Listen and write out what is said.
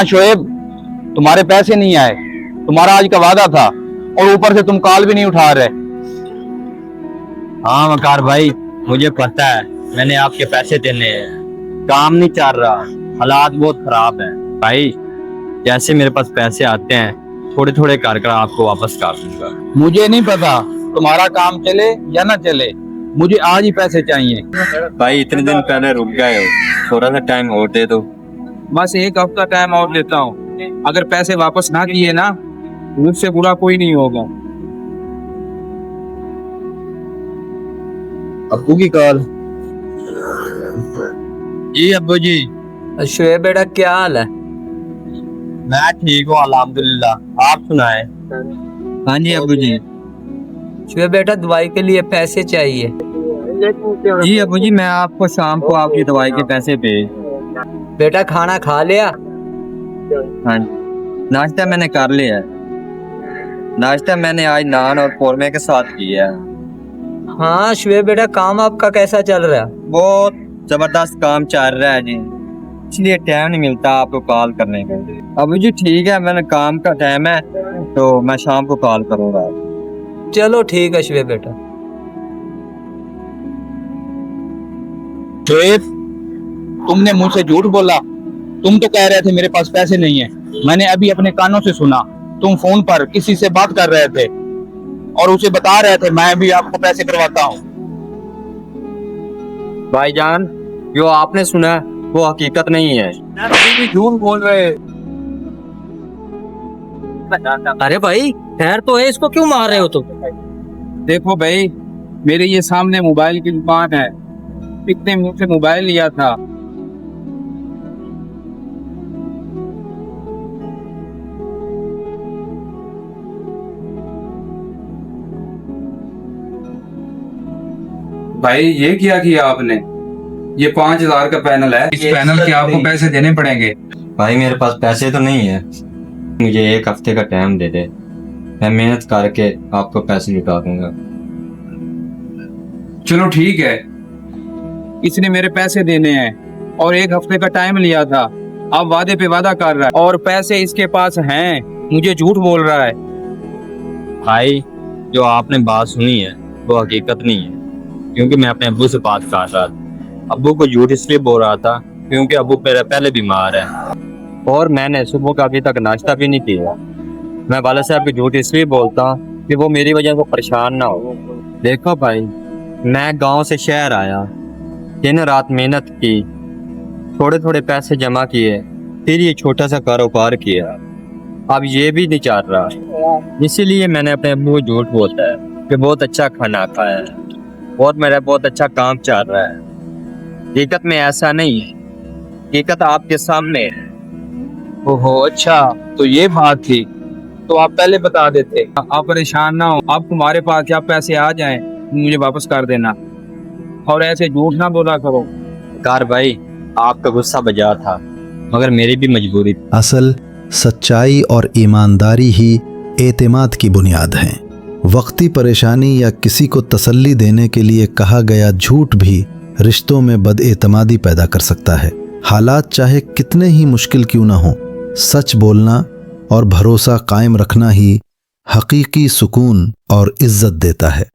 हाँ शोएब, तुम्हारे पैसे नहीं आए। तुम्हारा आज का वादा था और ऊपर से तुम कॉल भी नहीं उठा रहे। हाँ वकार भाई, मुझे पता है मैंने आपके पैसे देने हैं। काम नहीं चल रहा, हालात बहुत खराब हैं भाई। जैसे मेरे पास पैसे आते हैं थोड़े थोड़े कर आपको वापस कर दूंगा। मुझे नहीं पता तुम्हारा काम चले या ना चले, मुझे आज ही पैसे चाहिए। भाई इतने दिन पहले रुक गए हो, थोड़ा सा टाइम और दे दो। बस एक हफ्ता टाइम और लेता हूँ। अगर पैसे वापस ना किए ना, मुझसे बुरा कोई नहीं होगा। अब्बू की कॉल। जी अब्बू जी। शोएब बेटा क्या हाल है? मैं ठीक हूँ अल्हम्दुलिल्लाह, आप सुनाए? हाँ जी अब्बू जी। शोएब बेटा दवाई के लिए पैसे चाहिए। जी अब्बू जी, मैं आपको शाम को आपकी दवाई के पैसे भेज। बेटा खाना खा लिया? हाँ, नाश्ता मैंने कर लिया है। नाश्ता मैंने आज नान और कौरमे के साथ किया है। हाँ शोएब बेटा, काम आपका कैसा चल रहा है? बहुत जबरदस्त काम चल रहा है जी, इसलिए टाइम नहीं मिलता आपको कॉल करने का। अबू जी ठीक है, मैंने काम का टाइम है तो मैं शाम को कॉल करूँगा। चलो ठीक है शोएब बेटा। शोएब, तुमने मुझसे झूठ बोला। तुम तो कह रहे थे मेरे पास पैसे नहीं है। मैंने अभी अपने कानों से सुना, तुम फोन पर किसी से बात कर रहे थे और उसे बता रहे थे मैं भी आपको पैसे करवाता हूँ। भाईजान, जो आपने सुना वो हकीकत नहीं है। झूठ बोल रहे। अरे भाई खैर तो है, इसको क्यों मार रहे हो तुम? देखो भाई, मेरे ये सामने मोबाइल की दुकान है। इतने मुझसे मोबाइल लिया था। भाई ये क्या किया आपने? ये 5,000 का पैनल है। इस पैनल के आपको पैसे देने पड़ेंगे। भाई मेरे पास पैसे तो नहीं है, मुझे एक हफ्ते का टाइम दे दे, मैं मेहनत करके आपको पैसे लौटा दूंगा। चलो ठीक है, इसने मेरे पैसे देने हैं और एक हफ्ते का टाइम लिया था। अब वादे पे वादा कर रहा है और पैसे इसके पास हैं, मुझे झूठ बोल रहा है। भाई जो आपने बात सुनी है वो हकीकत नहीं है, क्योंकि मैं अपने अब्बू से बात कर रहा था। अब्बू को झूठ इसलिए बोल रहा था क्योंकि अब्बू मेरा पहले बीमार है और मैंने सुबह का अभी तक नाश्ता भी नहीं किया। मैं वाले साहब की झूठ इसलिए बोलता हूँ कि वो मेरी वजह से परेशान ना हो। देखो भाई, मैं गांव से शहर आया, दिन रात मेहनत की, थोड़े थोड़े पैसे जमा किए, फिर ये छोटा सा कारोबार किया। अब ये भी नहीं चल रहा, इसीलिए मैंने अपने अब्बू को झूठ बोलता है कि बहुत अच्छा खाना खाया है और मेरा बहुत अच्छा काम चल रहा है। हकीकत में ऐसा नहीं है, हकीकत आपके सामने है। ओहो अच्छा, तो ये बात थी। तो आप पहले बता देते। आप परेशान ना हो, अब तुम्हारे पास क्या पैसे आ जाएं मुझे वापस कर देना और ऐसे झूठ ना बोला करो। कार भाई, आपका गुस्सा बजा था मगर मेरी भी मजबूरी थी। असल सच्चाई और ईमानदारी ही एतमाद की बुनियाद हैं। वक्ती परेशानी या किसी को तसल्ली देने के लिए कहा गया झूठ भी रिश्तों में बदएतमादी पैदा कर सकता है। हालात चाहे कितने ही मुश्किल क्यों ना हो, सच बोलना और भरोसा कायम रखना ही हकीकी सुकून और इज्जत देता है।